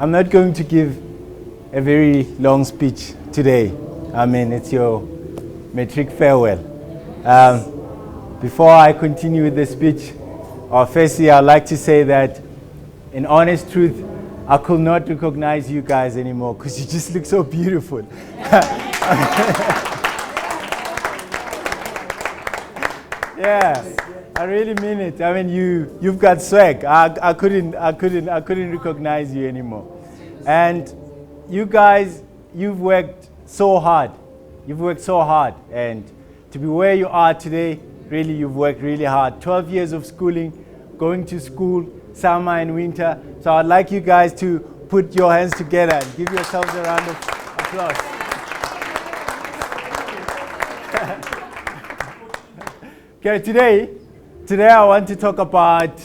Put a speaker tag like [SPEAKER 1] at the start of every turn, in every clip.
[SPEAKER 1] I'm not going to give a very long speech today. I mean, it's your Matric farewell. Before I continue with the speech, firstly, I'd like to say that, in honest truth, I could not recognize you guys anymore because you just look so beautiful. Yeah, I really mean it. I mean, you've got swag. I couldn't recognize you anymore. And you guys, you've worked so hard. You've worked so hard, and to be where you are today, really, you've worked really hard. 12 years of schooling, going to school, summer and winter. So I'd like you guys to put your hands together and give yourselves a round of applause. Okay, today I want to talk about,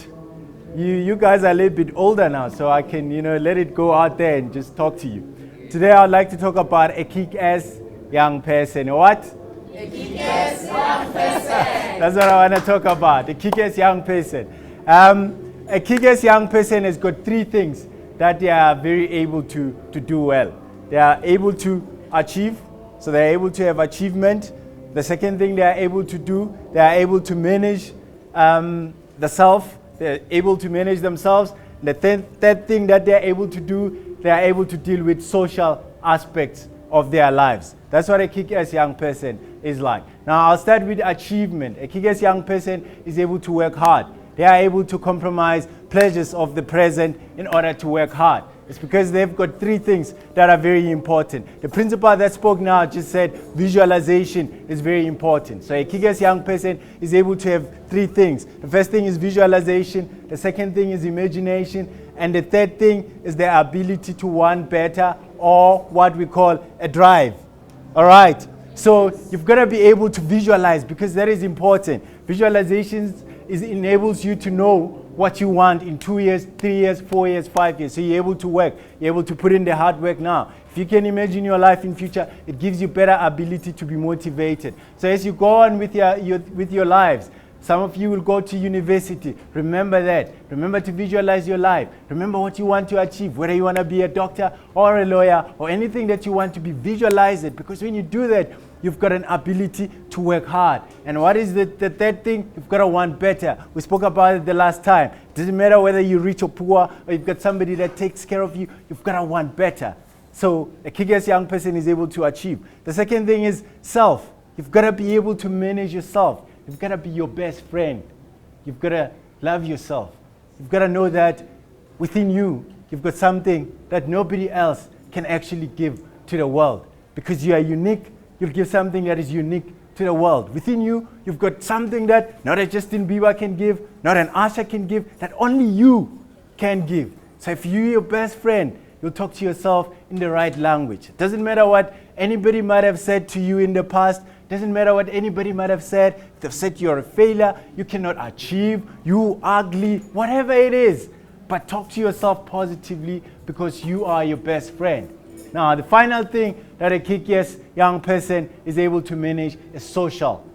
[SPEAKER 1] you guys are a little bit older now, so I can, let it go out there and just talk to you. Today I'd like to talk about a kick-ass young person. What?
[SPEAKER 2] A kick-ass young person.
[SPEAKER 1] That's what I want to talk about, a kick-ass young person. A kick-ass young person has got three things that they are very able to do well. They are able to achieve, so they're able to have achievement. The second thing they are able to do, they are able to manage the self. They're able to manage themselves. The third thing that they are able to do, they are able to deal with social aspects of their lives. That's what a kick-ass young person is like. Now, I'll start with achievement. A kick-ass young person is able to work hard. They are able to compromise pleasures of the present in order to work hard. It's because they've got three things that are very important. The principal that spoke now just said visualization is very important. So a kick-ass young person is able to have three things. The first thing is visualization. The second thing is imagination. And the third thing is the ability to want better, or what we call a drive. All right. So you've got to be able to visualize, because that is important. Visualizations enables you to know what you want in 2 years, 3 years, 4 years, 5 years. So you're able to work. You're able to put in the hard work now. If you can imagine your life in future, it gives you better ability to be motivated. So as you go on with your lives, some of you will go to university. Remember that. Remember to visualize your life. Remember what you want to achieve, whether you want to be a doctor or a lawyer or anything that you want to be, visualize it. Because when you do that, you've got an ability to work hard. And what is the third thing? You've got to want better. We spoke about it the last time. It doesn't matter whether you're rich or poor, or you've got somebody that takes care of you. You've got to want better. So a kick-ass young person is able to achieve. The second thing is self. You've got to be able to manage yourself. You've got to be your best friend. You've got to love yourself. You've got to know that within you, you've got something that nobody else can actually give to the world. Because you are unique, you'll give something that is unique to the world. Within you, you've got something that not a Justin Bieber can give, not an Asha can give, that only you can give. So if you're your best friend, you'll talk to yourself in the right language. It doesn't matter what anybody might have said to you in the past. Doesn't matter what anybody might have said. If they've said you're a failure, you cannot achieve, you ugly, whatever it is. But talk to yourself positively, because you are your best friend. Now, the final thing that a kick-ass young person is able to manage is social.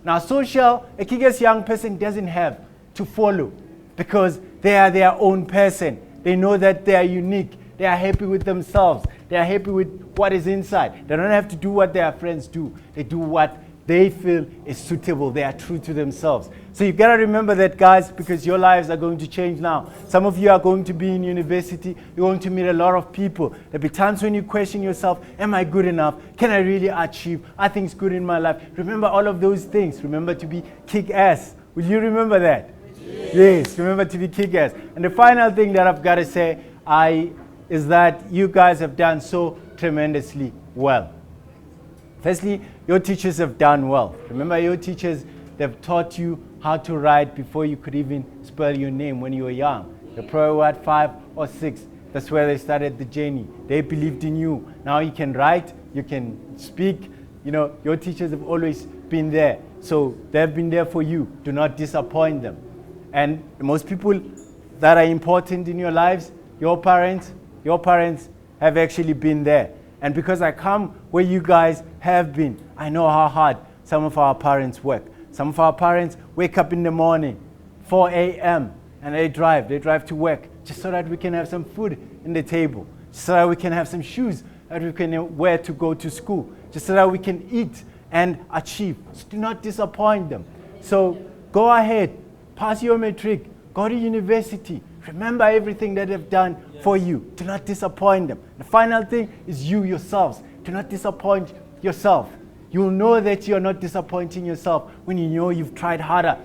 [SPEAKER 1] Now, a kick-ass young person doesn't have to follow, because they are their own person. They know that they are unique. They are happy with themselves. They are happy with what is inside. They don't have to do what their friends do. They do what they feel is suitable. They are true to themselves. So you've got to remember that, guys, because your lives are going to change now. Some of you are going to be in university. You're going to meet a lot of people. There'll be times when you question yourself, am I good enough? Can I really achieve? Are things good in my life? Remember all of those things. Remember to be kick-ass. Will you remember that? Yes, remember to be kick-ass. And the final thing that I've got to say is that you guys have done so tremendously well. Firstly, your teachers have done well. Remember, your teachers, they've taught you how to write before you could even spell your name when you were young. You're probably at 5 or 6. That's where they started the journey. They believed in you. Now you can write, you can speak. Your teachers have always been there. So they've been there for you. Do not disappoint them. And most people that are important in your lives, your parents have actually been there. And because I come where you guys have been, I know how hard some of our parents work. Some of our parents wake up in the morning, 4 a.m., and they drive to work just so that we can have some food in the table, so that we can have some shoes that we can wear to go to school, just so that we can eat and achieve. So do not disappoint them. So go ahead, pass your matric, go to university, remember everything that they've done for you. Do not disappoint them. The final thing is you yourselves. Do not disappoint yourself. You'll know that you're not disappointing yourself when you know you've tried harder,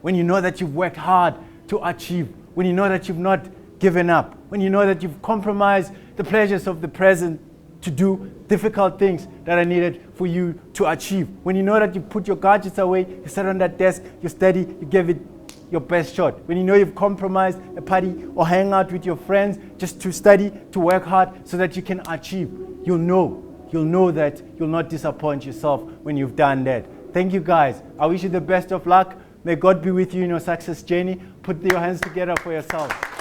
[SPEAKER 1] when you know that you've worked hard to achieve, when you know that you've not given up, when you know that you've compromised the pleasures of the present to do difficult things that are needed for you to achieve, when you know that you put your gadgets away, you sat on that desk, you study, you gave it your best shot, when you know you've compromised a party or hang out with your friends just to study, to work hard so that you can achieve. You'll know that you'll not disappoint yourself when you've done that. Thank you guys. I wish you the best of luck. May God be with you in your success journey. Put your hands together for yourself.